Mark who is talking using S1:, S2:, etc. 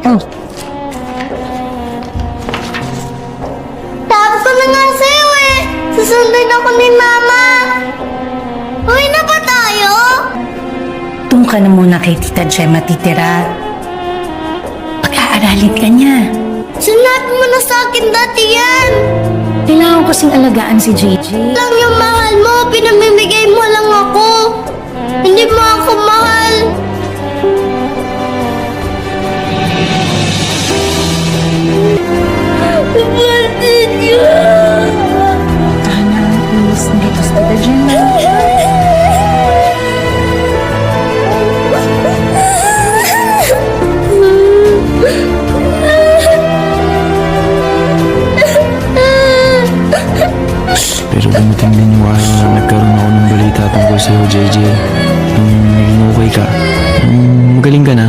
S1: Oh,
S2: Sabi ko na nga sa'yo eh. Susundin ako ni Mama. Uwi na ba tayo?
S1: doon ka na muna kay Tita Gemma titira. Pag-aaralin ka niya.
S2: Sinabi mo na sa akin dati yan.
S1: Kailangan ko kasing alagaan si JJ.
S2: Lang yung mahal mo, pinamimigay mo lang ako. Hindi mo ako mahal. Kapatid ka.
S1: Tahanan, please. Nandito si Tita Gemma.
S3: Pero dumating din yung araw na nagkaroon ako ng balita tungkol sa'yo, JJ. Nung naging okay ka, nung magaling ka na,